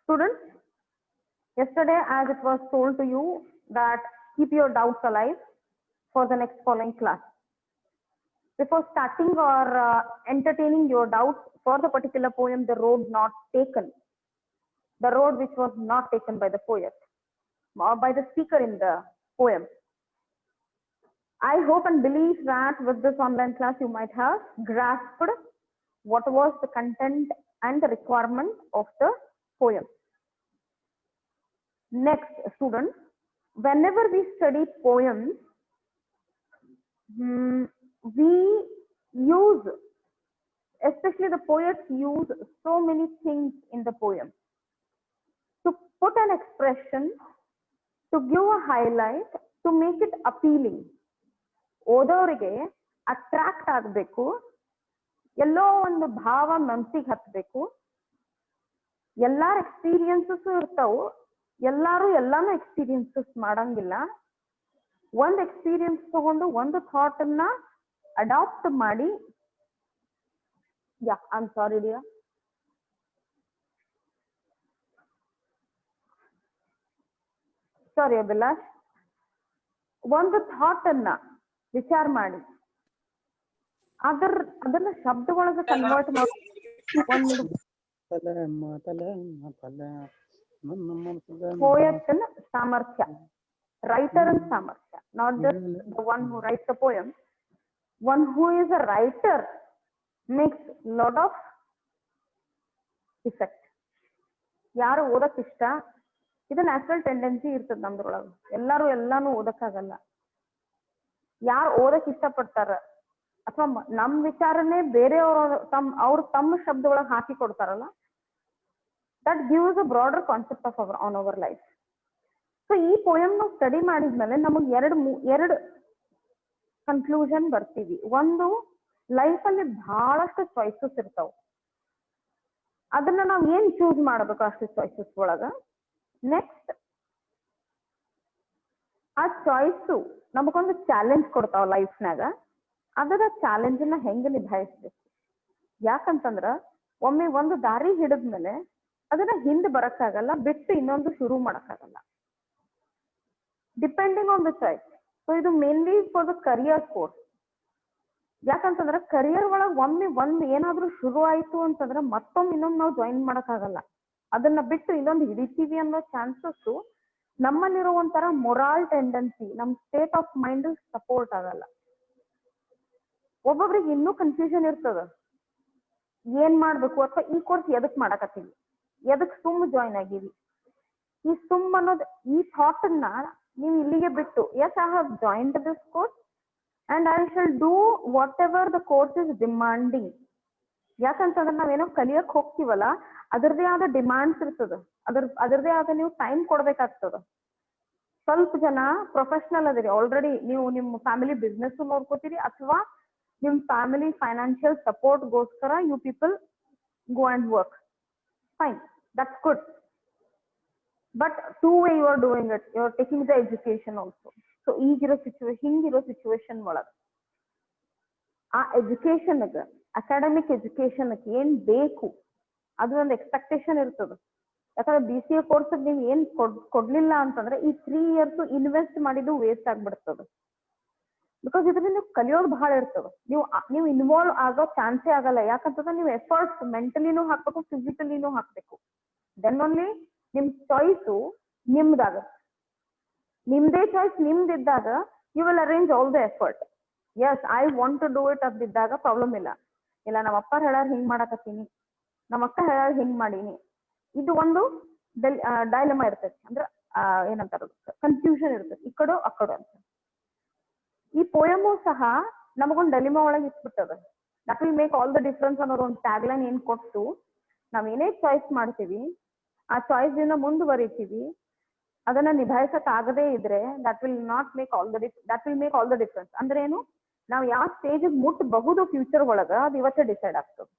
Students, yesterday as it was told to you that keep your doubts alive for the next following class. Before starting or entertaining your doubts for the particular poem, the road not taken, the road which was not taken by the poet or by the speaker in the poem. I hope and believe that with this online class you might have grasped what was the content and the requirement of the poem. Next, students, whenever we study poems, we use, especially the poets use so many things in the poem to put an expression, to give a highlight, to make it appealing. ಓದೋರಿಗೆ attract ಆಗಬೇಕು, ಎಲ್ಲೋ ಒಂದು ಭಾವ ಮನಸ್ಸಿಗೆ ಹತ್ತಬೇಕು. ಎಲ್ಲಾರ experiences ಇರ್ತಾವು, ಎಲ್ಲಾರು ಎಲ್ಲಾನು ಎಕ್ಸ್ಪೀರಿಯನ್ಸಸ್ ಮಾಡಂಗಿಲ್ಲ. ಒಂದು ಎಕ್ಸ್ಪೀರಿಯನ್ಸ್ ತಗೊಂಡು ಒಂದು ಥಾಟ್ ಅನ್ನ ಅಡಾಪ್ಟ್ ಮಾಡಿ, ಐ ಆಮ್ ಸಾರಿ ಡಿಯರ್, ಸಾರಿ ಅಭಿಲಾಷ್, ಒಂದು ಥಾಟ್ ಅನ್ನ ವಿಚಾರ ಮಾಡಿ ಅದನ್ನ ಶಬ್ದಗಳಿಗೆ ಕನ್ವರ್ಟ್ ಮಾಡಿ ಒಂದು ಪೋಯೆಟ್ನ ಸಾಮರ್ಥ್ಯ, ರೈಟರ್ನ ಸಾಮರ್ಥ್ಯ, not just the one who rights the poem, one who is a writer makes lot of effect. ಯಾರು ಓದಕ್ ಇಷ್ಟ, ಇದು ನ್ಯಾಚುರಲ್ ಟೆಂಡೆನ್ಸಿ ಇರ್ತದೆ ನಮ್ದ್ರೊಳಗೆ. ಎಲ್ಲಾರು ಎಲ್ಲಾನು ಓದಕ್ಕಾಗಲ್ಲ. ಯಾರು ಓದಕ್ ಇಷ್ಟಪಡ್ತಾರ ಅಥವಾ ನಮ್ ವಿಚಾರನೇ ಬೇರೆಯವರು ತಮ್ಮ ಶಬ್ದೊಳಗೆ ಹಾಕಿ ಕೊಡ್ತಾರಲ್ಲ, that gives a broader concept of on our life. So ಈ ಪೋಯಮ್ ನಾವು ಸ್ಟಡಿ ಮಾಡಿದ್ಮೇಲೆ ನಮಗೆ ಎರಡು ಕನ್ಕ್ಲೂಷನ್ ಬರ್ತೀವಿ. ಒಂದು, ಲೈಫ್ ಅಲ್ಲಿ ಬಹಳಷ್ಟು ಚಾಯ್ಸಸ್ ಇರ್ತಾವ, ಅದನ್ನ ನಾವ್ ಏನ್ ಚೂಸ್ ಮಾಡ್ಬೇಕು ಅಷ್ಟು ಚಾಯ್ಸಸ್ ಒಳಗ. ನೆಕ್ಸ್ಟ್, ಆ ಚಾಯ್ಸು ನಮಗೊಂದು ಚಾಲೆಂಜ್ ಕೊಡ್ತಾವ ಲೈಫ್ನಾಗ, ಅದರ ಚಾಲೆಂಜ್ ನ ಹೆಂಗ ನಿಭಾಯಿಸ್ಬೇಕು. ಯಾಕಂತಂದ್ರ ಒಮ್ಮೆ ಒಂದು ದಾರಿ ಹಿಡಿದ್ಮೇಲೆ ಅದನ್ನ ಹಿಂದ್ ಬರಕ್ಕಾಗಲ್ಲ, ಬಿಟ್ಟು ಇನ್ನೊಂದು ಶುರು ಮಾಡಕ್ಕಾಗಲ್ಲ, depending on the choice. So ಇದು mainly for the career course. ಯಾಕಂತಂದ್ರ ಕರಿಯರ್ ಒಳಗ್ ಒಮ್ಮೆ ಏನಾದ್ರೂ ಶುರು ಆಯ್ತು ಅಂತಂದ್ರ ಮತ್ತೊಮ್ಮೆ ಇನ್ನೊಮ್ಮೆ ನಾವು ಜಾಯಿನ್ ಮಾಡಕ್ಕಾಗಲ್ಲ. ಅದನ್ನ ಬಿಟ್ಟು ಇನ್ನೊಂದು ಹಿಡಿತೀವಿ ಅನ್ನೋ ಚಾನ್ಸಸ್ ನಮ್ಮಲ್ಲಿರೋ ಒಂಥರ ಮೊರಾಲ್ ಟೆಂಡೆನ್ಸಿ, ನಮ್ ಸ್ಟೇಟ್ ಆಫ್ ಮೈಂಡ್ ಸಪೋರ್ಟ್ ಆಗಲ್ಲ. ಒಬ್ಬೊಬ್ರಿಗೆ ಇನ್ನೂ ಕನ್ಫ್ಯೂಷನ್ ಇರ್ತದ, ಏನ್ ಮಾಡ್ಬೇಕು ಅಥವಾ ಈ ಕೋರ್ಸ್ ಎದಕ್ ಮಾಡಕತ್ತೀವಿ, ಎದಕ್ ಸುಮ್ ಜಾಯಿನ್ ಆಗಿವಿ. ಈ ಸುಮ್ ಅನ್ನೋದು, ಈ ಥಾಟ್ ಅನ್ನ ನೀವು ಇಲ್ಲಿಗೆ ಬಿಟ್ಟು, as I have joined this course and I shall do whatever the course is demanding. ಯಾಕಂತಂದ್ರೆ ನಾವೇನೋ ಕಲಿಯಕ್ ಹೋಗ್ತೀವಲ್ಲ, ಅದರದೇ ಆದ ಡಿಮಾಂಡ್ಸ್ ಇರ್ತದ, ಅದರದೇ ಆದ ನೀವು ಟೈಮ್ ಕೊಡ್ಬೇಕಾಗ್ತದ. ಸ್ವಲ್ಪ ಜನ ಪ್ರೊಫೆಷನಲ್ ಅದಿರಿ, ಆಲ್ರೆಡಿ ನೀವು ನಿಮ್ಮ ಫ್ಯಾಮಿಲಿ ಬಿಸ್ನೆಸ್ ನೋಡ್ಕೋತೀರಿ, ಅಥವಾ ನಿಮ್ ಫ್ಯಾಮಿಲಿ ಫೈನಾನ್ಷಿಯಲ್ ಸಪೋರ್ಟ್ ಗೋಸ್ಕರ you people go and work. Fine, that's good. But too way you are doing it, you are taking the education also. So ಹಿಂಗಿರೋ ಸಿಚುವೇಶನ್ ಒಳಗೆ ಆ ಎಜುಕೇಶನ್ಗೆ, ಅಕಾಡೆಮಿಕ್ ಎಜುಕೇಶನ್ ಏನ್ ಬೇಕು ಅದು ಒಂದು ಎಕ್ಸ್ಪೆಕ್ಟೇಷನ್ ಇರ್ತದ. ಯಾಕಂದ್ರೆ BCA ಕೋರ್ಸ್ ನೀವು ಏನ್ ಕೊಡ್ಲಿಲ್ಲ ಅಂತಂದ್ರೆ ಈ 3 years ಇನ್ವೆಸ್ಟ್ ಮಾಡಿದ್ದು ವೇಸ್ಟ್ ಆಗ್ಬಿಡ್ತದ. ಬಿಕಾಸ್ ಇದರಿಂದ ನೀವು ಕಲಿಯೋದು ಬಹಳ ಇರ್ತದ, ನೀವು ಇನ್ವಾಲ್ವ್ ಆಗೋ ಚಾನ್ಸೇ ಆಗಲ್ಲ. ಯಾಕಂತಂದ್ರೆ ನೀವು ಎಫರ್ಟ್ಸ್ ಮೆಂಟಲಿನೂ ಹಾಕ್ಬೇಕು, ಫಿಸಿಕಲಿನೂ ಹಾಕ್ಬೇಕು. ದೆನ್ ಓನ್ಲಿ ನಿಮ್ ಚಾಯ್ಸು ನಿಮ್ದಾಗತ್ತೆ. ನಿಮ್ದೇ ಚಾಯ್ಸ್ ನಿಮ್ದಿದ್ದಾಗ you will arrange all the effort. Yes I want to do it ಅಂತಿದ್ದಾಗ ಪ್ರಾಬ್ಲಮ್ ಇಲ್ಲ. ನಮ್ಮ ಅಪ್ಪ ಹೇಳಾರ ಹಿಂಗ್ ಮಾಡಕತ್ತೀನಿ, ನಮ್ಮ ಅಕ್ಕ ಹೇಳಾರ ಹಿಂಗ್ ಮಾಡೀನಿ, ಇದು ಒಂದು ಡೈಲಮಾ ಇರ್ತೈತಿ. ಅಂದ್ರೆ ಏನಂತಾರ, ಕನ್ಫ್ಯೂಷನ್ ಇರ್ತೈತಿ, ಈ ಕಡೆ ಆ ಕಡೆ ಅಂತ. ಈ ಪೋಯಮು ಸಹ ನಮಗೊಂದು ಡೈಲಮಾ ಒಳಗೆ ಇಟ್ಬಿಟ್ಟದ. That will make all the difference ಅನ್ನೋದು ಒಂದು ಟ್ಯಾಗ್ಲೈನ್ ಏನ್ ಕೊಟ್ಟು ನಾವ್ ಏನೇ ಚಾಯ್ಸ್ ಮಾಡ್ತೀವಿ, ಆ ಚಾಯ್ಸ್ ಇಂದ ಮುಂದುವರಿತೀವಿ, ಅದನ್ನ ನಿಭಾಯಿಸಕ್ ಆಗದೇ ಇದ್ರೆ that will make all the difference. ಅಂದ್ರೆ ಏನು, ನಾವ್ ಯಾವ ಸ್ಟೇಜ್ ಮುಟ್ಟಬಹುದು ಫ್ಯೂಚರ್ ಒಳಗ, ಅದು ಇವತ್ತೇ ಡಿಸೈಡ್ ಆಗ್ತದೆ.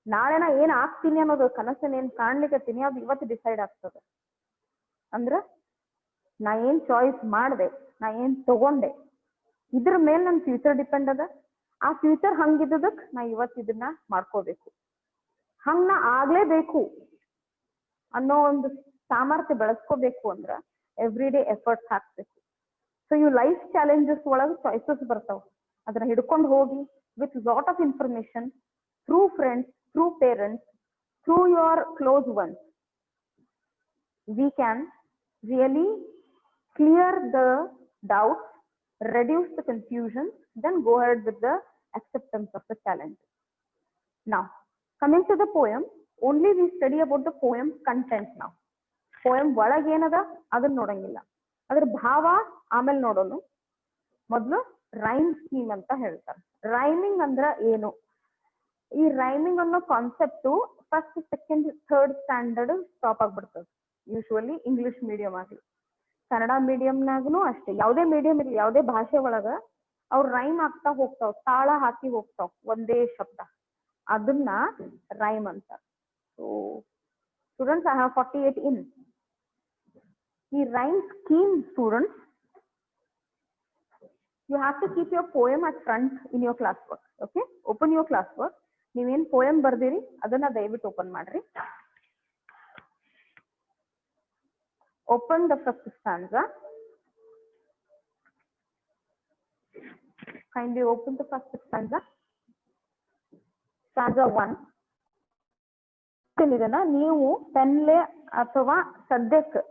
ನಾಳೆ ನಾ ಏನ್ ಆಗ್ತೀನಿ ಅನ್ನೋದು ಕನಸನ್ನ ಏನ್ ಕಾಣ್ಲಿಕ್ಕತ್ತೀನಿ, ಅದು ಇವತ್ತು ಡಿಸೈಡ್ ಆಗ್ತದೆ. ಅಂದ್ರ ನಾ ಏನ್ ಚಾಯ್ಸ್ ಮಾಡ್ದೆ, ನಾ ಏನ್ ತಗೊಂಡೆ, ಇದ್ರ ಮೇಲೆ ನನ್ ಫ್ಯೂಚರ್ ಡಿಪೆಂಡ್ ಅದ. ಆ ಫ್ಯೂಚರ್ ಹಂಗಿದ್ದದಕ್ ನಾ ಇವತ್ತು ಇದನ್ನ ಮಾಡ್ಕೋಬೇಕು, ಹಂಗ ನಾ ಆಗ್ಲೇಬೇಕು. ಅನ್ನೋ ಒಂದು ಸಾಮರ್ಥ್ಯ ಬೆಳೆಸ್ಕೋಬೇಕು ಅಂದ್ರ ಎವ್ರಿ ಡೇ ಎಫರ್ಟ್ಸ್ ಹಾಕ್ಬೇಕು. ಸೊ ಇವು ಲೈಫ್ ಚಾಲೆಂಜಸ್ ಒಳಗೆ ಚಾಯ್ಸಸ್ ಬರ್ತಾವ, ಅದನ್ನ ಹಿಡ್ಕೊಂಡು ಹೋಗಿ with lot of information through friends, through parents, through your close once, we can really clear the doubts, reduce the confusion, then go ahead with the acceptance of the challenge. Now, coming to the poem, only we study about the poem content now. Poem ಒಳಗೆ ಏನದ ಅದನ್ನ ನೋಡಂಗಿಲ್ಲ, ಅದ್ರ ಭಾವ ಆಮೇಲೆ ನೋಡೋನು. ಮೊದಲು rhyme scheme ಅಂತ ಹೇಳ್ತಾರೆ. Rhyming ಅಂದ್ರ ಏನು? ಈ ರೈಮಿಂಗ್ ಅನ್ನೋ concept first, second, third standard stop ಆಗ್ಬಿಡ್ತದೆ. ಯೂಶುವಲಿ ಇಂಗ್ಲಿಷ್ ಮೀಡಿಯಂ ಆಗಲಿ, ಕನ್ನಡ ಮೀಡಿಯಂನಾಗೂ ಅಷ್ಟೇ, ಯಾವುದೇ ಮೀಡಿಯಂ ಇರಲಿ, ಯಾವುದೇ ಭಾಷೆ ಒಳಗ ಅವ್ರು ರೈಮ್ ಆಗ್ತಾ ಹೋಗ್ತಾವ್, ತಾಳ ಹಾಕಿ ಹೋಗ್ತಾವ್ ಒಂದೇ ಶಬ್ದ, ಅದನ್ನ ರೈಮ್ ಅಂತಾರೆ. So students, I have 48 in. ಈ rhyme scheme students, you have to keep your poem at front in your classwork. Okay, open your classwork. ನೀವೇನ್ poem ಬರ್ದಿರಿ ಅದನ್ನ ದಯವಿಟ್ಟು ಓಪನ್ ಮಾಡ್ರಿ. Open the first stanza. Kindly open the first stanza. Stanza 1. ಇದನ್ನ ನೀವು ಪೆನ್ಲೆ ಅಥವಾ ಸದ್ಯಕ್ಕೆ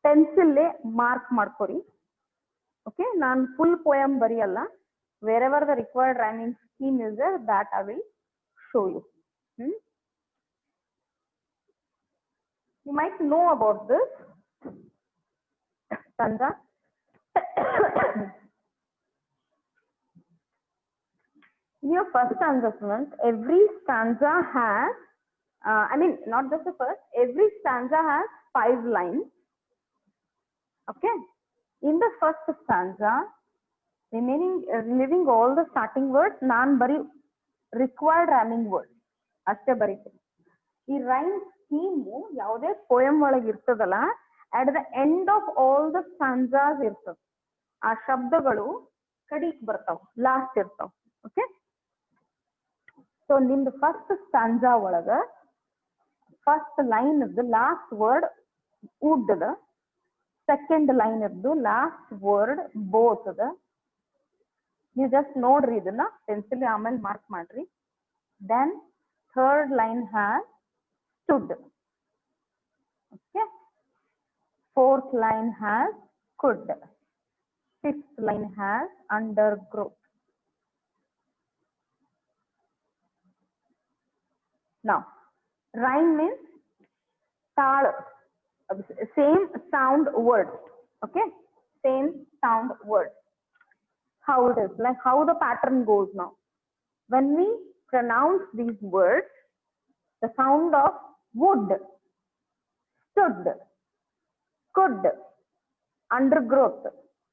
ಪೆನ್ಸಿಲ್ಲೇ ಮಾರ್ಕ್ ಮಾಡ್ಕೊರಿ. ಓಕೆ, ನಾನು ಫುಲ್ ಪೋಯಮ್ ಬರೆಯಲ್ಲ. wherever the required rhyming scheme is there, that I will show you. You might know about this stanza. In your first stanza, students, every stanza has, I mean, not just the first, every stanza has 5 lines. Okay. In the first stanza, leaving all the starting words, non bari required rhyming words ಅಷ್ಟೇ ಬರೀತೀನಿ. ಈ rhyme scheme ಯಾವುದೇ poem ಒಳಗೆ ಇರ್ತದಲ್ಲ, at the end of all the stanzas ಇರ್ತದ, ಆ ಶಬ್ದಗಳು ಕಡಿಕ್ ಬರ್ತಾವ, ಲಾಸ್ಟ್ ಇರ್ತಾವ. ಓಕೆ, ಸೊ ನಿಮ್ದು ಫಸ್ಟ್ ಸ್ಟಾನ್ಸಾ ಒಳಗ first line last word wood ಅದ, ಸೆಕೆಂಡ್ ಲೈನ್ ಇದ್ದು ಲಾಸ್ಟ್ ವರ್ಡ್ ಬೋತ್ ಅದ. ನೀವು ಜಸ್ಟ್ ನೋಡ್ರಿ, ಇದನ್ನ ಪೆನ್ಸಿಲ್ ಆಮೇಲೆ ಮಾರ್ಕ್ ಮಾಡ್ರಿ. Then third line has stood. Okay, fourth line has could. Fifth line has undergrowth. Now, rhyme means taal, same sound words. Okay, same sound words. How it is, like how the pattern goes now. When we pronounce these words, the sound of wood, stood, could, undergrowth.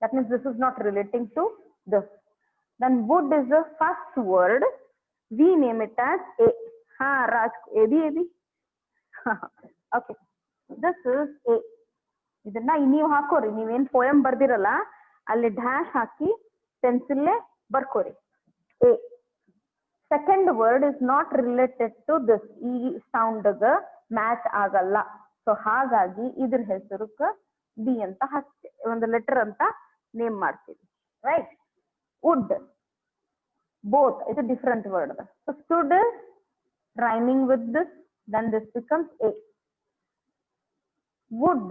That means this is not relating to this. Then wood is the first word. We name it as A. Ha, Raj, A. Okay, this is A. ಇದನ್ನ ನೀವು ಹಾಕೋರಿ, ನೀವೇನ್ poem ಬರ್ದಿರಲ್ಲ ಅಲ್ಲಿ dash ಹಾಕಿ ಪೆನ್ಸಿಲ್ಲೇ ಬರ್ಕೋರಿ. A. Second word is not related to this, ಈ sound match ಆಗಲ್ಲ. ಸೊ ಹಾಗಾಗಿ ಇದ್ರ ಹೆಸರುಕ್ಕ ಬಿ ಅಂತ ಹಾಕ್ತೀವಿ, ಒಂದು ಲೆಟರ್ ಅಂತ ನೇಮ್ ಮಾಡ್ತೀವಿ. Right, wood, both is a different word. So stood is rhyming with this, then this becomes A. Wood,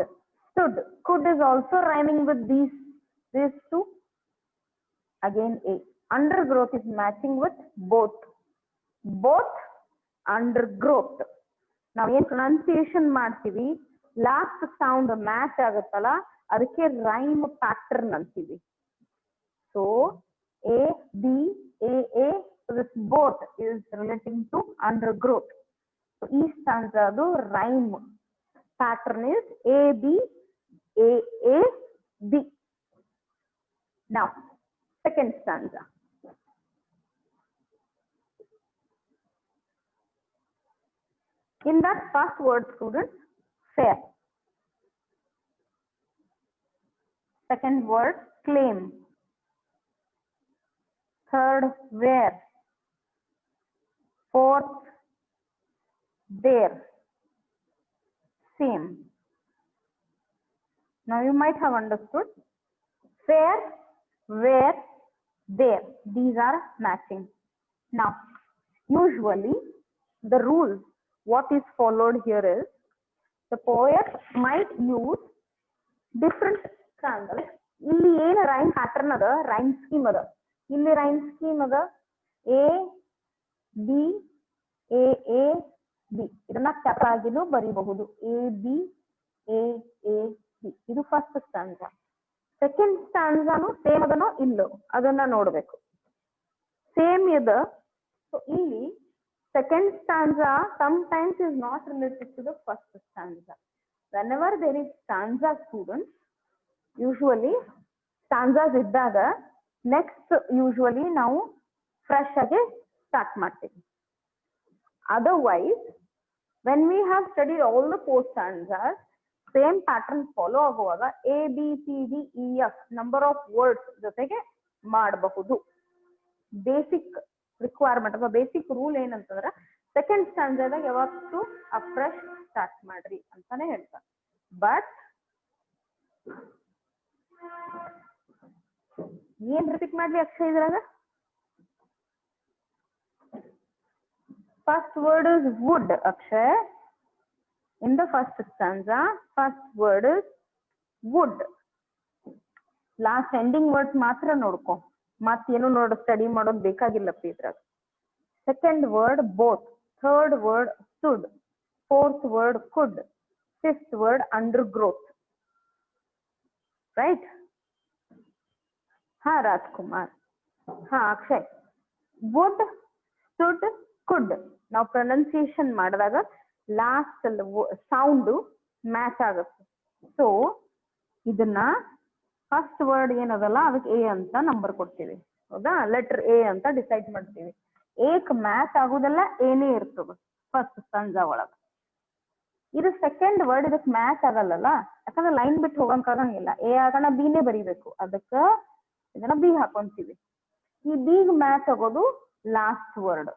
stood, could is also rhyming with these two, again A. Undergrowth is matching with both, undergrowth. Now ಏನು pronunciation ಮಾಡ್ತೀವಿ, last sound match ಆಗುತ್ತಲ್ಲ ಅದಕ್ಕೆ rhyme pattern ಅಂತೀವಿ. So A, B, A, so this both is relating to undergrowth. So each stanza the rhyme pattern is A, B, A, B. Now, second stanza. In that first word, students, fair. Second word, claim. Third, where. Fourth, there. same. Now you might have understood. Fair, where, there. These are matching. Now, usually the rule what is followed here is the poet might use different stanzas. ಇಲ್ಲಿ ಏನು rhyme pattern ಅದ, rhyme scheme ಅದ. ಇಲ್ಲಿ rhyme scheme ಅದ A B A A B. ಇದನ್ನ capital ಆಗಿನೂ ಬರೀಬಹುದು. A B A A B. ಇದು ಫಸ್ಟ್ ಸ್ಟಾಂಜಾ. ಸೆಕೆಂಡ್ ಸ್ಟಾಂಜಾನು ಸೇಮ್ ಅದನೋ ಇಲ್ಲೋ ಅದನ್ನ ನೋಡ್ಬೇಕು. ಸೇಮ್ ಇದೆ. ಸೊ ಇಲ್ಲಿ second stanza sometimes is not related to the first stanza. Whenever there is stanza students, usually stanzas iddaga next usually ನಾವು fresh ಆಗಿ start ಮಾಡ್ತೀವಿ. Otherwise, when we have studied all the four stanzas, same pattern follow ಆಗುವಾಗ A B C D E F number of words ಜೊತೆಗೆ ಮಾಡಬಹುದು. Basic requirement ಅಥವಾ basic rule ಏನಂತಂದ್ರೆ second ಸ್ಟಾಂಜಾದಾಗ ಯಾವತ್ತು fresh start ಮಾಡ್ರಿ ಅಂತಾನೆ ಹೇಳ್ತಾರೆ. ಬಟ್ ಏನ್ ರಿಪೀಟ್ ಮಾಡ್ಲಿ ಅಕ್ಷಯ್ ಇದ್ರಾಗ? First word is wood Akshay. In the first stanza first word is wood. Last ending words ಮಾತ್ರ ನೋಡ್ಕೊ, ಮತ್ತೇನು ನೋಡು ಸ್ಟಡಿ ಮಾಡೋದು ಬೇಕಾಗಿಲ್ಲಪ್ಪ ಇದ್ರಾಗ. Second word both, third word stood, fourth word could, fifth word undergrowth. Right? ಹಾ ರಾಜ್ಕುಮಾರ್. ಹಾ ಅಕ್ಷಯ್. ವುಡ್, ಸ್ಟುಡ್, ಕುಡ್ ನಾವು ಪ್ರೊನೌನ್ಸಿಯೇಷನ್ ಮಾಡಿದಾಗ ಲಾಸ್ಟ್ ಸೌಂಡ್ ಮ್ಯಾಚ್ ಆಗುತ್ತೆ. ಸೊ ಇದನ್ನ ಫಸ್ಟ್ ವರ್ಡ್ ಏನದಲ್ಲ ಅದಕ್ಕೆ ಎ ಅಂತ ನಂಬರ್ ಕೊಡ್ತೀವಿ. ಹೌದಾ? ಲೆಟರ್ ಎ ಅಂತ ಡಿಸೈಡ್ ಮಾಡ್ತೀವಿ. ಏಕ್ ಮ್ಯಾಚ್ ಆಗುದೆಲ್ಲ ಏನೇ ಇರ್ತದೆ ಫಸ್ಟ್ ಸ್ಟಾಂಜಾ ಒಳಗ. ಇದು ಸೆಕೆಂಡ್ ವರ್ಡ್ ಇದಕ್ಕೆ ಮ್ಯಾಚ್ ಆಗಲ್ಲಲ್ಲ, ಯಾಕಂದ್ರೆ ಲೈನ್ ಬಿಟ್ಟು ಹೋಗಂಗಿಲ್ಲ. ಎ ಆಗೋಣ ಬಿನೇ ಬರೀಬೇಕು, ಅದಕ್ಕೆ ಇದನ್ನ ಬಿ ಹಾಕೊಂತೀವಿ. ಈ ಬಿಗ್ ಮ್ಯಾಚ್ ಆಗೋದು last word.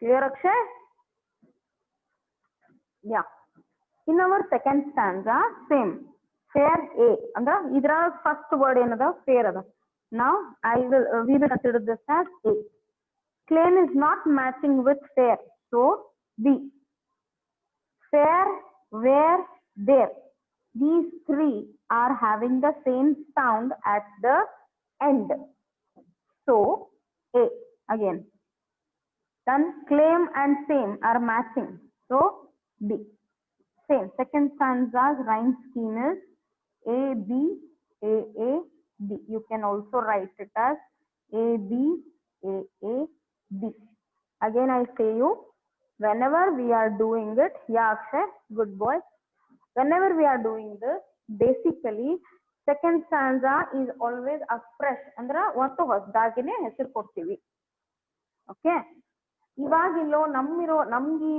Clear Akshay? Yeah. In our second ಸ್ಟಾಂಜಾ same. Fair A ಅಂದ್ರ ಇದ್ರ ಫಸ್ಟ್ ವರ್ಡ್ ಏನದ ಫೇರ್ ಅದ. Now we will consider this as A. Claim is not matching with fair, so B. Fair, where, there. These three are having the same sound at the end, so A again. Then claim and same are matching, so B. Same. Second stanza's rhyme scheme is A B A A B. You can also write it as A B A A B. Again I say you, whenever we are doing it, yeah Akshay, good boy. Whenever we are doing this, basically second stanza is always a fresh andra ಒಂದು ಹೊಸದಾಗಿನೇ ಹೆಸರು ಕೊಡ್ತೀವಿ. Okay? ಇವಾಗಿಲ್ಲೋ ನಮ್ಗೆ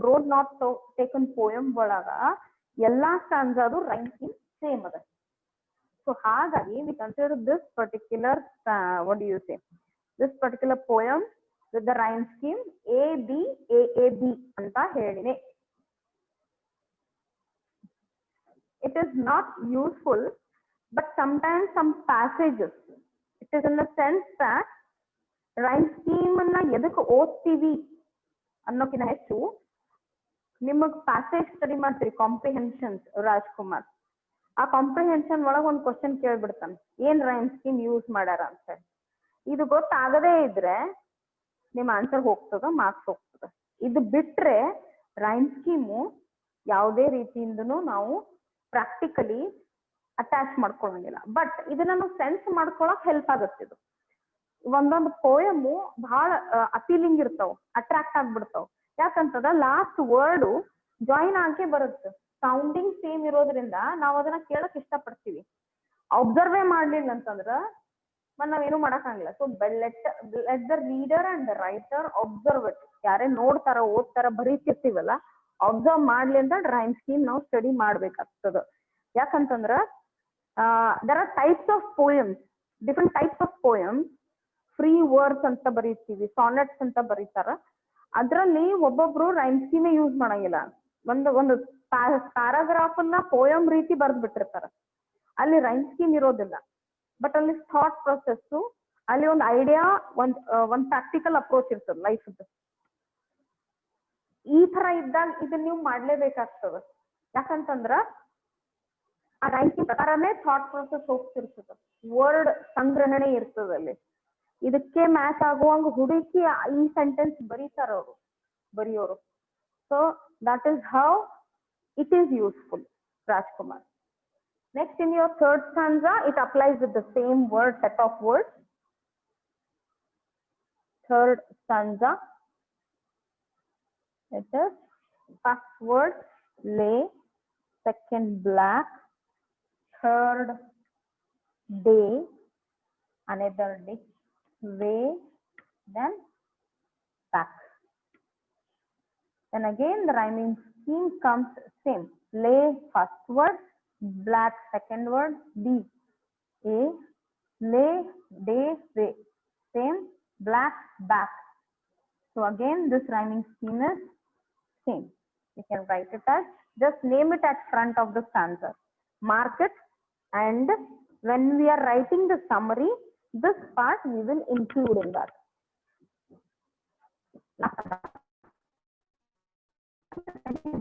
road not taken poem ಒಳಗ ಎಲ್ಲಾ ಸ್ಟಾಂಜಾದು rhyme scheme same ಅದ. So ಹಾಗಾಗಿ we consider this particular what do you say, this particular poem with the rhyme scheme A B A A B ಅಂತ ಹೇಳಿನೆ. It is not useful, but sometimes some passages, it is in the sense that rhyme scheme ಅನ್ನ ಎದಕ್ಕೆ ಓದ್ತೀವಿ ಅನ್ನೋಕಿನ ಹೆಚ್ಚು ನಿಮಗ್ passage study ಮಾಡ್ತೀರಿ ಕಾಂಪ್ರಿಹೆನ್ಷನ್ಸ್ ರಾಜ್ಕುಮಾರ್. ಆ comprehension ಒಳಗ ಒಂದು ಕ್ವಶನ್ ಕೇಳ್ಬಿಡ್ತಾನ, ಏನ್ ರೈಮ್ ಸ್ಕೀಮ್ ಯೂಸ್ ಮಾಡ್ಯಾರ ಅಂತ. ಇದು ಗೊತ್ತಾಗದೇ ಇದ್ರೆ ನಿಮ್ ಆನ್ಸರ್ ಹೋಗ್ತದ, ಮಾರ್ಕ್ಸ್ ಹೋಗ್ತದ. ಇದು ಬಿಟ್ರೆ ರೈಮ್ ಸ್ಕೀಮು ಯಾವುದೇ ರೀತಿಯಿಂದನೂ ನಾವು ಪ್ರಾಕ್ಟಿಕಲಿ ಅಟ್ಯಾಚ್ ಮಾಡ್ಕೊಳಂಗಿಲ್ಲ. ಬಟ್ ಇದನ್ನ ನಾವು ಸೆನ್ಸ್ ಮಾಡ್ಕೊಳಕ್ ಹೆಲ್ಪ್ ಆಗತ್ತೆ. ಇದು ಒಂದೊಂದು ಪೋಯಮು ಬಹಳ ಅಪೀಲಿಂಗ್ ಇರ್ತಾವ, ಅಟ್ರಾಕ್ಟ್ ಆಗ್ಬಿಡ್ತಾವ. ಯಾಕಂತಂದ್ರ ಲಾಸ್ಟ್ ವರ್ಡ್ ಜಾಯಿನ್ ಆಗೇ ಬರುತ್ತೆ. ಸೌಂಡಿಂಗ್ ಸೇಮ್ ಇರೋದ್ರಿಂದ ನಾವು ಅದನ್ನ ಕೇಳಕ್ ಇಷ್ಟಪಡ್ತೀವಿ. ಅಬ್ಸರ್ವೇ ಮಾಡ್ಲಿಲ್ಲ ಅಂತಂದ್ರ ನಾವೇನು ಮಾಡಕ್ಕಾಗಿಲ್ಲ. So let the reader and the writer observe it. ಯಾರೇ ನೋಡ್ತಾರ, ಓದ್ತಾರ, ಬರೀತಿರ್ತೀವಲ್ಲ, ಅಬ್ಸರ್ವ್ ಮಾಡ್ಲಿ ಅಂತ ರೈಮ್ ಸ್ಕೀಮ್ ನಾವು ಸ್ಟಡಿ ಮಾಡ್ಬೇಕಾಗ್ತದ. ಯಾಕಂತಂದ್ರ there are types of poems, different types of poems. Free words ಅಂತ ಬರೀತೀವಿ, ಸಾನೆಟ್ಸ್ ಅಂತ ಬರೀತಾರ. ಅದ್ರಲ್ಲಿ ಒಬ್ಬೊಬ್ರು ರೈಮ್ ಸ್ಕೀಮೇ ಯೂಸ್ ಮಾಡಂಗಿಲ್ಲ. ಒಂದು ಪ್ಯಾರಾಗ್ರಾಫ್ ಅನ್ನ ಪೋಯಮ್ ರೀತಿ ಬರ್ದ್ ಬಿಟ್ಟಿರ್ತಾರ, ಅಲ್ಲಿ ರೈಮ್ ಸ್ಕೀಮ್ ಇರೋದಿಲ್ಲ. ಬಟ್ ಅಲ್ಲಿ ಥಾಟ್ ಪ್ರೊಸೆಸ್, ಅಲ್ಲಿ ಒಂದು ಐಡಿಯಾ, ಒಂದ್ ಪ್ರಾಕ್ಟಿಕಲ್ ಅಪ್ರೋಚ್ ಇರ್ತದೆ ಲೈಫ್. ಈ ತರ ಇದ್ದಾಗ ಇದನ್ನ ನೀವು ಮಾಡ್ಲೇಬೇಕಾಗ್ತದ. ಯಾಕಂತಂದ್ರ ಆ ರೈಮ್ ಸ್ಕೀಮ್ ಪ್ರಕಾರನೇ ಥಾಟ್ ಪ್ರೊಸೆಸ್ ಹೋಗ್ತಿರ್ತದ, ವರ್ಡ್ ಸಂಗ್ರಹಣೆ ಇರ್ತದ ಅಲ್ಲಿ. ಇದಕ್ಕೆ ಮ್ಯಾಚ್ ಆಗುವಂಗ ಹುಡುಕಿ ಈ ಸೆಂಟೆನ್ಸ್ ಬರೀತಾರ ಬರೆಯೋರು. So that is how it is useful, Rajkumar. Next, in your third stanza, it applies with the same word, set of words. Third stanza, it is first word lay, second black, third day, another day, way, then back. Then again the rhyming scheme comes same. Lay first word, black second word, D, A, lay, day, way. Same, black, back. So again this rhyming scheme is same. You can write it as, just name it at front of the stanza. Mark it, and when we are writing the summary, this part we will include in that.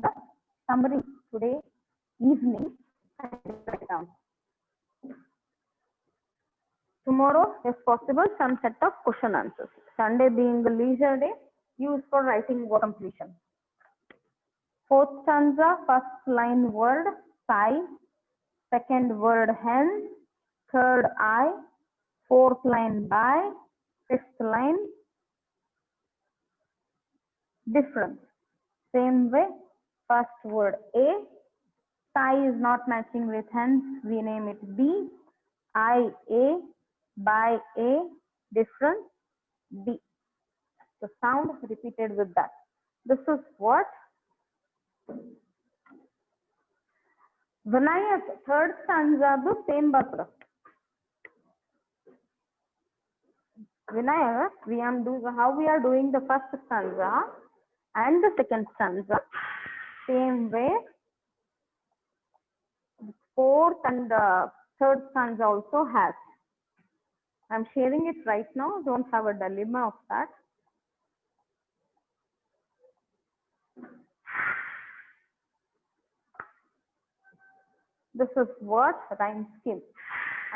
The summary today evening, down. Tomorrow, if possible, some set of question answers. Sunday being the leisure day, used for writing work completion. Fourth stanza, first line word sigh, second word hen, third eye, fourth line by, fifth line difference. Same way, first word A, sigh is not matching with hence we name it B, I A, by A, difference B. The sound repeated with that. This is what Vinayak third stanza the same batra. Vinayak, how we are doing the first stanza and the second stanza. Same way, fourth and the third stanza also has. I'm sharing it right now. Don't have a dilemma of that. This is what rhyme scheme.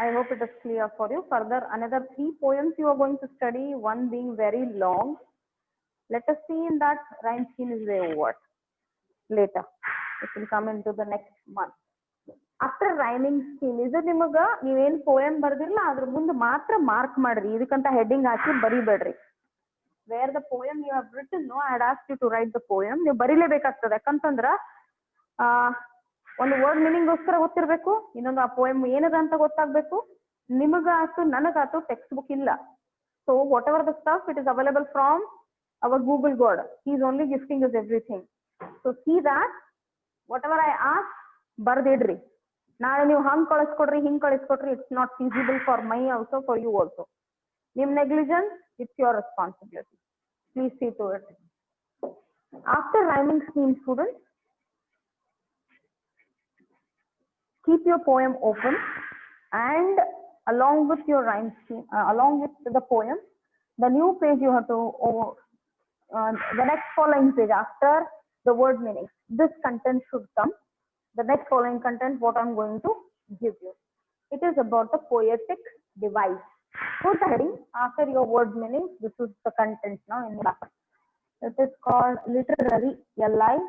I hope it is clear for you. Further, another 3 poems you are going to study, one being very long. Let us see in that rhyme scheme is there what later. It will come into the next month. After rhyming scheme, is it nimaga ನೀವೇನ್ poem ಬರ್ದಿರಲ್ಲ ಅದ್ರ ಮುಂದೆ ಮಾತ್ರ ಮಾರ್ಕ್ ಮಾಡ್ರಿ, ಇದಕ್ಕಂತ heading ಹಾಕಿ ಬರಿಬೇಡ್ರಿ. Where the poem you have written, no, I had asked you to write the poem. ನೀವು ಬರಿಲೇಬೇಕಾಗ್ತದೆ. ಯಾಕಂತಂದ್ರ ಒಂದು ವರ್ಡ್ ಮೀನಿಂಗ್ ಗೋಸ್ಕರ ಗೊತ್ತಿರ್ಬೇಕು, ಇನ್ನೊಂದು ಆ poem ಏನದ ಅಂತ ಗೊತ್ತಾಗ್ಬೇಕು. ನಿಮಗಾತು ನನಗಾತು ಟೆಕ್ಸ್ಟ್ ಬುಕ್ ಇಲ್ಲ. So whatever the stuff, it is available from our Google God. He is only gifting us everything. So see that whatever I ask, ಬರ್ದಿಡ್ರಿ. ನಾಳೆ ನೀವು ಹಂಗ್ ಕಳಿಸ್ಕೊಡ್ರಿ ಹಿಂಗ್ ಕಳಿಸ್ಕೊಡ್ರಿ, it's not feasible for my also, for you also. ನಿಮ್ negligence, it's your responsibility. Please see to it. After rhyming scheme, students, keep your poem open, and along with your rhyme scheme, along with the poem, the new page you have to, the next following page after the word meaning, this content should come. The next following content, what I'm going to give you, it is about the poetic device. Put the heading after your word meaning. This is the content now in the. It is called literary, L-I-T-E-R-A-R-Y,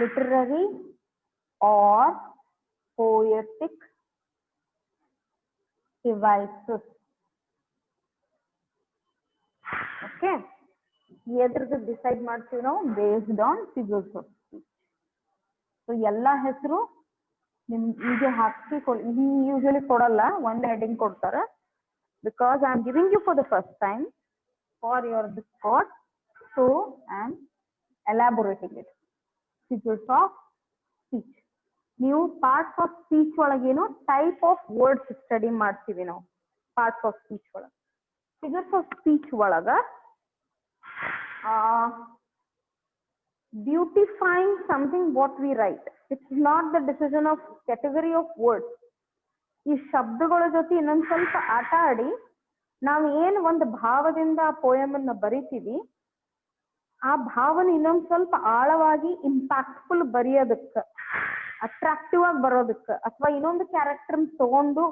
literary or poetic devices. Okay. ಎದ್ರದ್ದು decide ಮಾಡ್ತೀವಿ ನಾವು based on figures of speech. So ಎಲ್ಲ ಹೆಸರು ನಿಮ್ಗೆ ಹಾಕಿ usually ಕೊಡಲ್ಲ, ಒಂದು heading ಕೊಡ್ತಾರೆ. Because I am giving you for the first time for your discard, so I am elaborating it. Figures of speech, ನೀವು ಪಾರ್ಟ್ಸ್ ಆಫ್ ಸ್ಪೀಚ್ ಒಳಗೇನು type of words study ಮಾಡ್ತೀವಿ ನಾವು. ಪಾರ್ಟ್ಸ್ ಆಫ್ ಸ್ಪೀಚ್ ಒಳಗೆ, figures of speech ಒಳಗ beautifying something what we write. It's not the decision of category of words. ಈ ಶಬ್ದಗಳ ಜೊತೆ ಇನ್ನೊಂದ್ ಸ್ವಲ್ಪ ಆಟ ಆಡಿ ನಾವು ಏನ್ ಒಂದು ಭಾವದಿಂದ ಆ ಪೋಯಮ್ ಅನ್ನ ಬರಿತೀವಿ, ಆ ಭಾವನೆ ಇನ್ನೊಂದ್ ಸ್ವಲ್ಪ ಆಳವಾಗಿ ಇಂಪ್ಯಾಕ್ಟ್ಫುಲ್ ಬರೆಯೋದಕ್ಕ, ಅಟ್ರಾಕ್ಟಿವ್ ಆಗಿ ಬರೋದಕ್ಕ, ಅಥವಾ ಇನ್ನೊಂದು ಕ್ಯಾರೆಕ್ಟರ್ ತಗೊಂಡು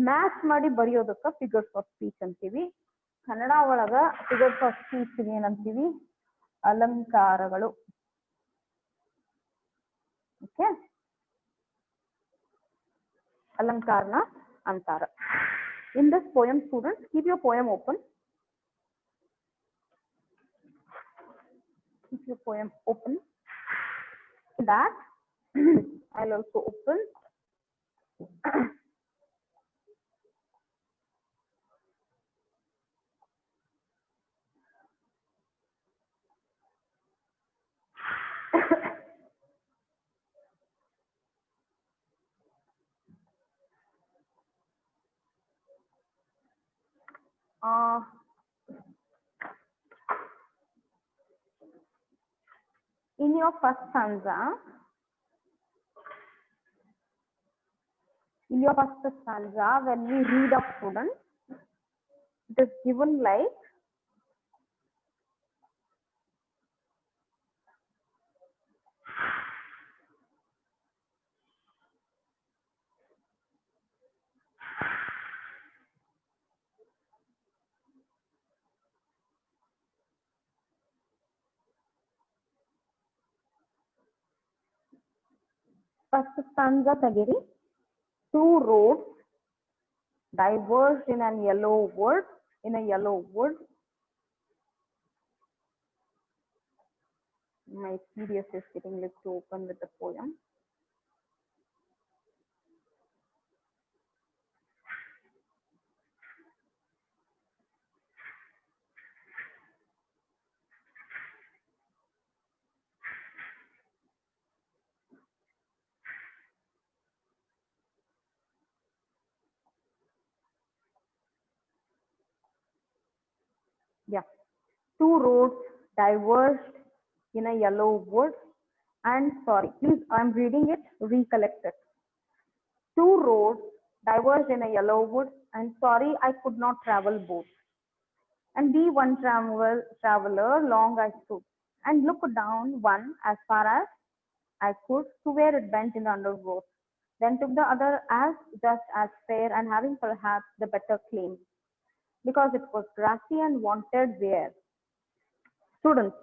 ಮ್ಯಾಚ್ ಮಾಡಿ ಬರೆಯೋದಕ್ಕ ಫಿಗರ್ಸ್ ಆಫ್ ಸ್ಪೀಚ್ ಅಂತೀವಿ. ಕನ್ನಡ ಒಳಗ ಫಿಗರ್ಸ್ ಆಫ್ ಸ್ಪೀಚ್ ಏನಂತೀವಿ? ಅಲಂಕಾರಗಳು. ಓಕೆ, ಅಲಂಕಾರನ ಅಂತಾರ. In this poem, students, keep your poem open. Keep your poem open. That I'll also open. In your first stanza, when we read of students, it is given like first stanza tagiri. Two roads diverged in a yellow wood. My PDF is getting left to open with the poem. Yeah. Two roads diverged in a yellow wood. And sorry, please, I'm reading it, recollect it. Two roads diverged in a yellow wood, and sorry, I could not travel both. And be one traveler, long I stood, and looked down one as far as I could to where it bent in the undergrowth. Then took the other as just as fair, and having perhaps the better claim, because it was grassy and wanted wear. Students,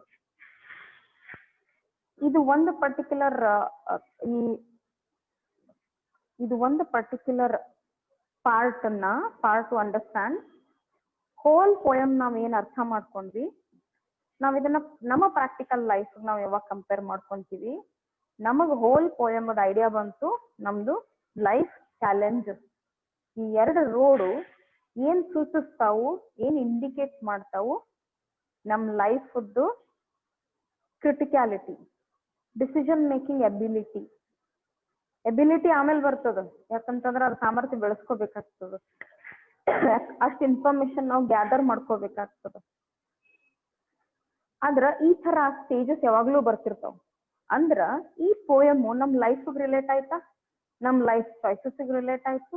ಇದು ಒಂದು particular part to understand whole poem ನಾವ್ ಏನ್ ಅರ್ಥ ಮಾಡ್ಕೊಂಡ್ವಿ, ನಾವ್ ಇದನ್ನ ನಮ್ಮ practical life ನಾವ್ ಯಾವಾಗ ಕಂಪೇರ್ ಮಾಡ್ಕೊಂತೀವಿ, ನಮಗ್ ಹೋಲ್ ಪೋಯಮ್ ಐಡಿಯಾ ಬಂತು. ನಮ್ದು ಲೈಫ್ ಚಾಲೆಂಜ್, ಈ ಎರಡು ರೋಡು ಏನ್ ಸೂಚಿಸ್ತಾವು, ಏನ್ ಇಂಡಿಕೇಟ್ ಮಾಡ್ತಾವು, ನಮ್ life criticality, decision making ability ಆಮೇಲೆ ಬರ್ತದ. ಯಾಕಂತಂದ್ರ ಅದ್ ಸಾಮರ್ಥ್ಯ ಬೆಳೆಸ್ಕೋಬೇಕಾಗ್ತದ, ಅಷ್ಟ್ ಇನ್ಫಾರ್ಮೇಶನ್ ನಾವು ಗ್ಯಾದರ್ ಮಾಡ್ಕೋಬೇಕಾಗ್ತದ. ಆದ್ರ ಈ ತರ ಸ್ಟೇಜಸ್ ಯಾವಾಗ್ಲೂ ಬರ್ತಿರ್ತಾವ. ಅಂದ್ರ ಈ ಪೋಯಮ್ ನಮ್ ಲೈಫ್ ರಿಲೇಟ್ ಆಯ್ತಾ, ನಮ್ ಲೈಫ್ ಚಾಯ್ಸಸ್ ರಿಲೇಟ್ ಆಯ್ತು,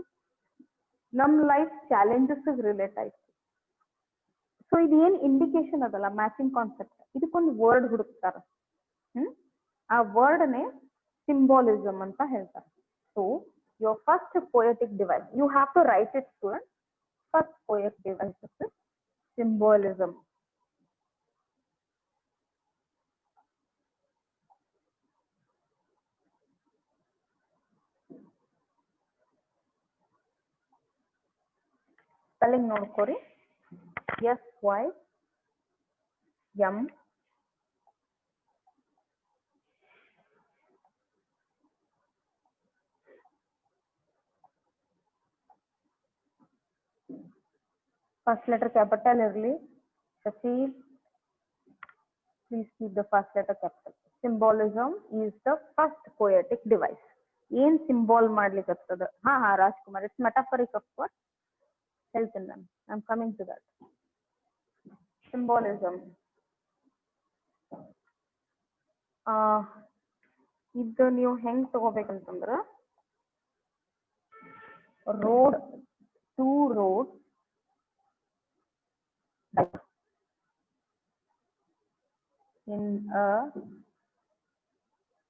ನಮ್ ಲೈಫ್ ಚಾಲೆಂಜಸ್ ರಿಲೇಟ್ ಆಯ್ತು. ಸೊ ಇದೇನ್ ಇಂಡಿಕೇಶನ್ ಅದಲ್ಲ, ಮ್ಯಾಚಿಂಗ್ ಕಾನ್ಸೆಪ್ಟ್, ಇದಕ್ಕೊಂದು ವರ್ಡ್ ಹುಡುಕ್ತಾರ. ಆ ವರ್ಡ್ನೇ ಸಿಂಬಾಲಿಸಮ್ ಅಂತ ಹೇಳ್ತಾರೆ. So your first poetic device, you have to write it student. First poetic device is symbolism. Spelling ನೋಡ್ಕೋರಿ, SYM first letter capital ಇರಲಿ. Shashi, please keep the first letter capital. Symbolism is the first poetic device. ಏನ್ symbol ಮಾಡ್ಲಿಕ್ಕತ್ತದ? Rajkumar, it's metaphoric of what? Help in them. I'm coming to that. Symbolism. ಇದು ನೀವು ಹೆಂಗ್ ತಗೋಬೇಕಂತಂದ್ರ road to road in a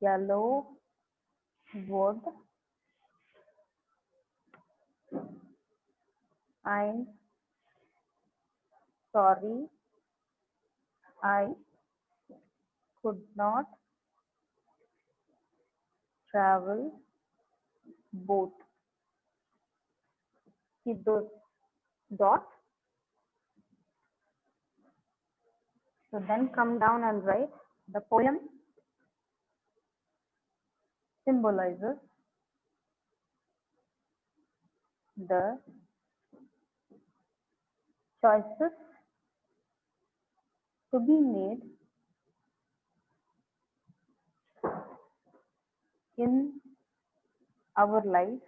yellow wood I'm sorry I could not travel boat. Keep those dots. So then come down and write the poem symbolizes the choices to be made in our life.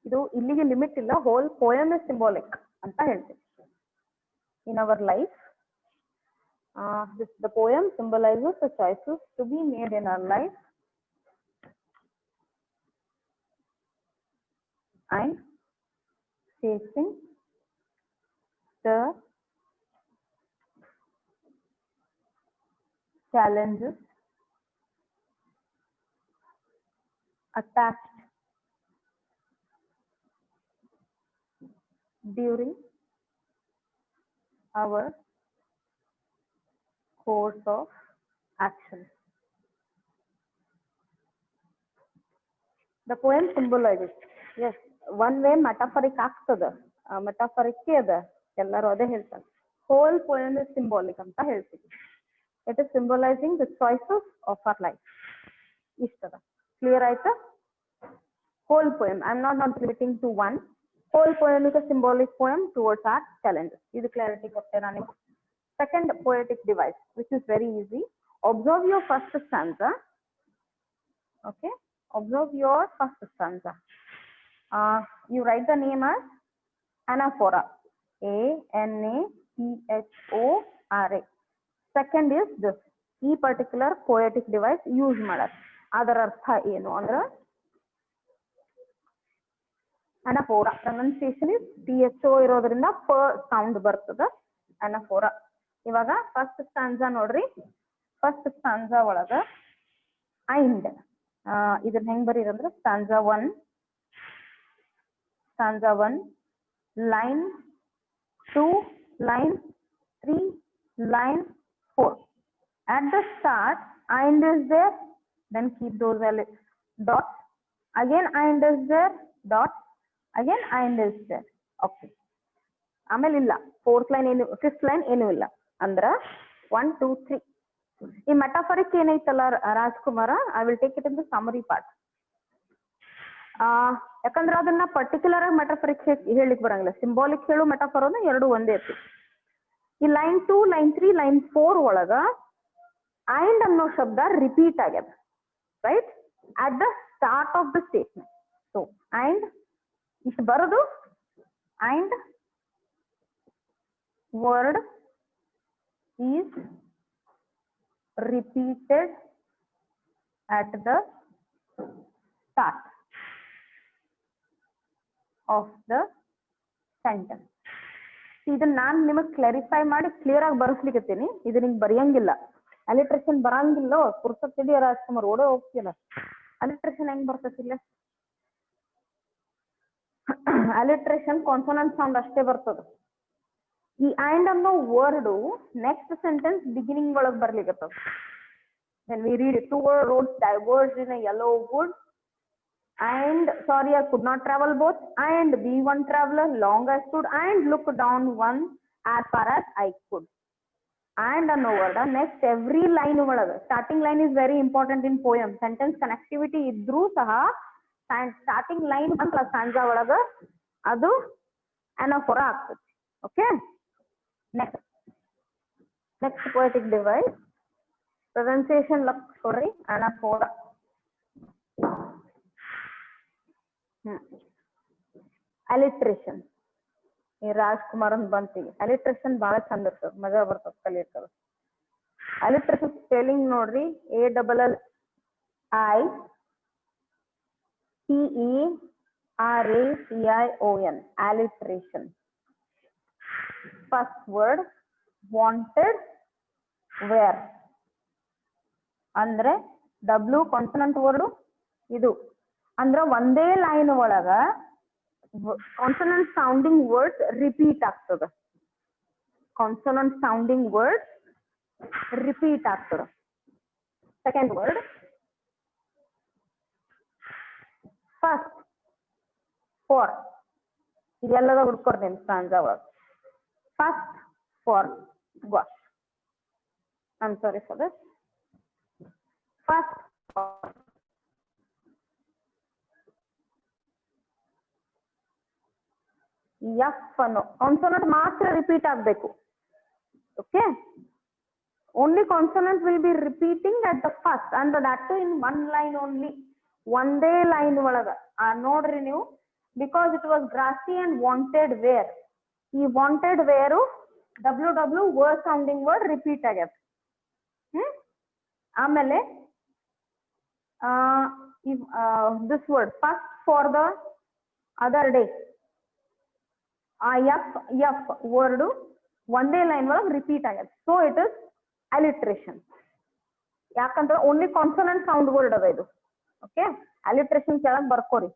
ಇದು ಇಲ್ಲಿಗೆ limit ಇಲ್ಲ, hole poem is symbolic ಅಂತ ಹೇಳ್ತೀವಿ. In our life, the poem symbolizes the choices to be made in our life and facing the challenges attached during our course of action. The poem symbolizes, yes, one way metaphoric ಆಗ್ತದ, metaphoric ಅದ, ಎಲ್ಲರೂ ಅದೇ ಹೇಳ್ತಾರೆ. Whole poem is symbolic ಅಂತ ಹೇಳ್ತೀವಿ. It is symbolizing the choices of our life. ಇಷ್ಟದ clear ಆಯ್ತಾ? Whole poem, I am not limiting to one. Whole poem is a symbolic poem towards our challenges. ಇದು clarity ಕೊಟ್ಟೆ ನಾನು. Second poetic device, which is very easy. Observe your first stanza. Okay, observe your first stanza. You write the name as anaphora. ANAPHORA. Second is this. ಈ particular poetic device use ಮಾಡಾರ. ಅದರ ಅರ್ಥ ಏನು ಅಂದ್ರೆ anaphora. Pronunciation is THO ಇರೋದ್ರಿಂದ ಪ sound ಬರ್ತದ. anaphora. ಇವಾಗ ಫಸ್ಟ್ ಸ್ಟಾಂಜಾ ನೋಡ್ರಿ. ಫಸ್ಟ್ ಸ್ಟಾಂಜಾ ಒಳಗ ಐಂಡ್ ಇದನ್ನ ಹೆಂಗ್ ಬರೀರಂದ್ರೆ stanza 1 line 2 line 3 line 4. At the start IND is there, then keep those dots. Again IND is there, dots. Again IND is there. Okay. ಆಮೇಲೆ ಇಲ್ಲ, ಫೋರ್ತ್ ಲೈನ್ ಏನು, ಫಿಫ್ತ್ ಲೈನ್ ಏನು ಇಲ್ಲ ಅಂದ್ರ 1 2 3. ಈ ಮೆಟಾಫರಿಕ್ ಏನೈತಲ್ಲ Rajkumar, I will take it in the summary part. ಯಾಕಂದ್ರೆ ಅದನ್ನ ಪರ್ಟಿಕ್ಯುಲರ್ ಆಗಿ ಮೆಟಾಫರಿಕ್ ಹೇಳಿಕ್ ಬರಂಗಿಲ್ಲ. ಸಿಂಬಾಲಿಕ್ ಹೇಳು ಮೆಟಾಫರ್ ಅನ್ನ ಎರಡು ಒಂದೇ ಇರ್ತಿ. ಈ ಲೈನ್ 2 ಲೈನ್ 3 ಲೈನ್ 4 ಒಳಗ ಐಂಡ್ ಅನ್ನೋ ಶಬ್ದ ರಿಪೀಟ್ ಆಗ್ಯದ, right, at the start of the statement. So and ಇಷ್ಟು ಬರೋದು and word is repeated at the start of the sentence. ಇದನ್ನ ನಾನು ನಿಮಗೆ ಕ್ಲಾರಿಫೈ ಮಾಡಿ ಕ್ಲಿಯರ್ ಆಗಿ ಬರೆಸ್ಲಿಕ್ಕತ್ತೀನಿ. ಇದು ನಿಮ್ಗೆ ಬರೆಯಂಗಿಲ್ಲ, ಅಲಿಟ್ರೇಷನ್ ಬರಂಗಿಲ್ಲ. ಪುರ್ಸತ್ತಿದೆಯಾ ರಾಜ್ಕುಮಾರ್, ಓಡೇ ಹೋಗ್ತಿಲ್ಲ. ಅಲಿಟ್ರೇಷನ್ ಹೆಂಗ್ ಬರ್ತತಿಲ್ಲ? ಅಲಿಟ್ರೇಷನ್ ಕಾನ್ಸೋನೆಂಟ್ ಸೌಂಡ್ ಅಷ್ಟೇ ಬರ್ತದ. ಈ ಐಂಡ್ ಅನ್ನೋ ವರ್ಡ್ ನೆಕ್ಸ್ಟ್ ಸೆಂಟೆನ್ಸ್ ಬಿಗಿನಿಂಗ್ ಒಳಗ್ ಬರ್ಲಿಕ್ಕತ್ತದ. When we read it, two roads diverged in a yellow wood, and sorry I could not travel both, and be one traveler, long I stood and looked down one as far as I could. And ಅನ್ನೋ word next every line ಒಳಗ, starting line is very important in poem. Sentence connectivity ಇದ್ರೂ ಸಹ starting line ಅಂತ ಸ್ಟಾಂಜಾ ಒಳಗ ಅದು ಅನಾಫೋರಾ ಆಗ್ತದೆ. Okay, next poetic device, pronunciation look, sorry, anaphora. Alliteration. ಈ ರಾಜ್ಕುಮಾರ್ ಅಂತ ಬಂತಿ, ಅಲಿಟ್ರೇಷನ್ ಬಹಳ ಚಂದ ಇರ್ತದ, ಮಜಾ ಬರ್ತದ ಕಲಿಯಕ್ಕೆ. Alliteration spelling nodri, ALLITERATION, alliteration. First word wanted where ಅಂದ್ರೆ W ಕಾನ್ಸೋನೆಂಟ್ ವರ್ಡ್ ಇದು ಅಂದ್ರೆ ಒಂದೇ ಲೈನ್ ಒಳಗ ಕಾನ್ಸೋನೆಂಟ್ ಸೌಂಡಿಂಗ್ ವರ್ಡ್ಸ್ ರಿಪೀಟ್ ಆಗ್ತದ. ಕಾನ್ಸೋನೆಂಟ್ ಸೌಂಡಿಂಗ್ ವರ್ಡ್ಸ್ ರಿಪೀಟ್ ಆಗ್ತದ. ಸೆಕೆಂಡ್ ವರ್ಡ್ ಫಸ್ಟ್ ಫಾರ್, ಇದೆಲ್ಲದ ಹುಡ್ಕೊಡ್ತೀನಿ ಸ್ಟಾಂಜಾ ಒಳಗ. First for gosh, I am sorry for this. First F ಅನ್ನು ಕಾನ್ಸೋನೆಂಟ್ ಮಾತ್ರ ರಿಪೀಟ್ ಆಗಬೇಕು. Okay, only consonant will be repeating at the first and that to in one line only. ಒಂದೇ line ಒಳಗ ನೋಡ್ರಿ ನೀವು, because it was grassy and wanted where. ಈ wanted where W word sounding word repeat ಆಗ್ಯದ. ಆಮೇಲೆ this word first for the other day, ಆ F word ಒಂದೇ ಲೈನ್ ಒಳಗೆ ರಿಪೀಟ್ ಆಗ್ಯದ. So it is alliteration. ಯಾಕಂದ್ರೆ ಓನ್ಲಿ ಕಾನ್ಸೋನೆಂಟ್ ಸೌಂಡ್ ವರ್ಡ್ ಅದ ಇದು. ಓಕೆ, ಅಲಿಟ್ರೇಷನ್ ಕೆಳಗೆ ಬರ್ಕೋರಿ,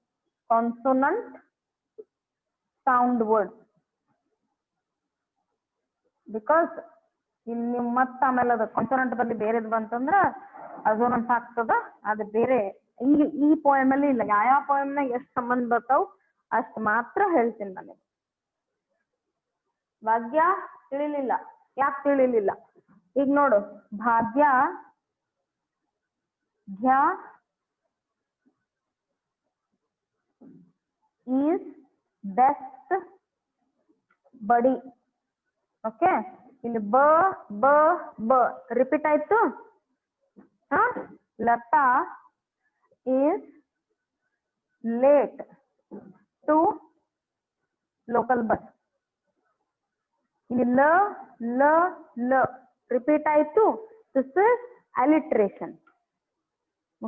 ಕಾನ್ಸೋನೆಂಟ್ ಸೌಂಡ್ ವರ್ಡ್. ಬಿಕಾಸ್ ಇಲ್ಲಿ ಮತ್ತ ಆಮೇಲೆ ಅದು ಕಾನ್ಸೋನೆಂಟ್ ಬಲ್ಲಿ ಬೇರೆದ್ ಬಂತಂದ್ರ ಅಸೋನೆನ್ಸ್ ಆಗ್ತದ. ಅದು ಬೇರೆ ಈ ಪೋಯಮ್ ಅಲ್ಲಿ ಇಲ್ಲ. ಯಾವ ಪೋಯಮ್ನ ಎಷ್ಟು ಸಂಬಂಧ ಬರ್ತಾವ್ ಅಷ್ಟು ಮಾತ್ರ ಹೇಳ್ತೀನಿ ನಾನು. ಭಾಗ್ಯ ತಿಳಿಲಿಲ್ಲ, ಯಾಕೆ ತಿಳಿಲಿಲ್ಲ? ಈಗ ನೋಡು, ಭಾಗ್ಯ ಈಸ್ ಬೆಸ್ಟ್ ಬಡಿ. ಓಕೆ, ಇಲ್ಲಿ ಬ ಬ ಬ ರಿಪೀಟ್ ಆಯ್ತು. Lata is late to local bus. ಇಲ್ಲಿ ಲ ಲ ಲ ರಿಪೀಟ್ ಆಯ್ತು. This is alliteration.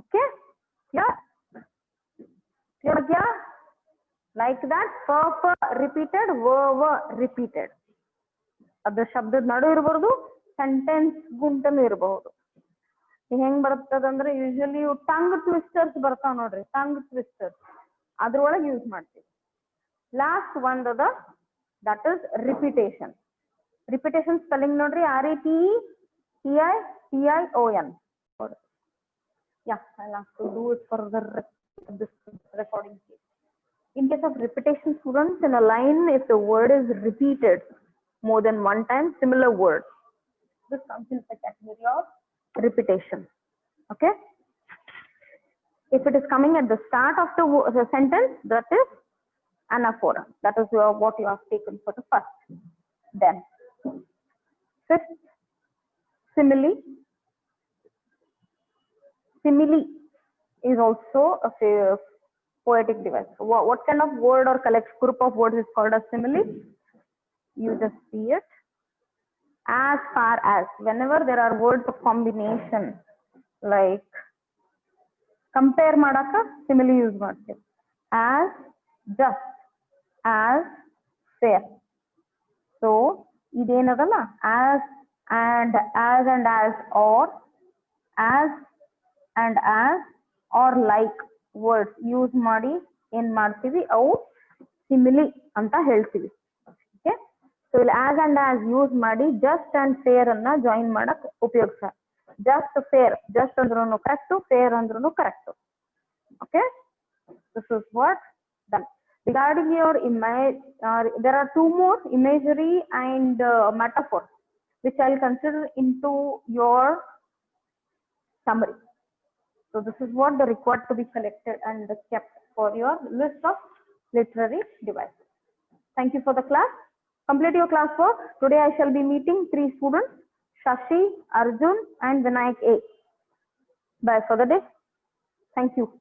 Okay, like that. ಪ ಪ ರಿಪೀಟೆಡ್, ವ ವ ರಿಪೀಟೆಡ್. ಅದು ಶಬ್ದದ ನಡು ಇರಬಹುದು, ಸೆಂಟೆನ್ಸ್ ಗುಂಟನು ಇರಬಹುದು. ಹೆಂಗ್ ಬರ್ತದಂದ್ರೆ ಯೂಶಲಿ ಟಂಗ್ ಟ್ವಿಸ್ಟರ್ಸ್ ಬರ್ತಾವ ನೋಡ್ರಿ, ಟಂಗ್ ಟ್ವಿಸ್ಟರ್ಸ್ ಅದ್ರೊಳಗೆ ಯೂಸ್ ಮಾಡ್ತೀವಿ. ಲಾಸ್ಟ್ ಒಂದದ that is repetition. Repetition spelling ನೋಡ್ರಿ, REPITION. Yeah, I'll have to do it for this recording. In case of repetition, students, in a line, if the word is repeated more than one time, similar word, this comes in the category of repetition. Okay, if it is coming at the start of the sentence, that is anaphora. That is what you have taken for the first. Then fifth, simile. Simile is also a poetic device. What kind of word or group of words is called a simile? You just see it. As far as, whenever there are words of combination, like compare madaka simile use ಮಾಡ್ತೀವಿ. As, just, as, fair. So ಇದೇನದಲ್ಲ, as and as, or as and as, or like words use ಮಾಡಿ ಏನ್ ಮಾಡ್ತೀವಿ, ಅವು simile ಅಂತ ಹೇಳ್ತೀವಿ. Okay, so ಇಲ್ಲಿ as and as use ಮಾಡಿ just and fair ಅನ್ನ ಜಾಯಿನ್ ಮಾಡಕ್ ಉಪಯೋಗಿಸ. ಜಸ್ಟ್ ಫೇರ್, ಜಸ್ಟ್ ಅಂದ್ರೂ ಕರೆಕ್ಟ್, ಫೇರ್ ಅಂದ್ರೂ correct. Okay, this is what done. Regarding your image, there are two more, imagery and metaphor, which I'll consider into your summary. So this is what the required to be collected and kept for your list of literary devices. Thank you for the class. Complete your classwork. Today I shall be meeting 3 students, Shashi, Arjun and Vinayak A. Bye for the day. Thank you.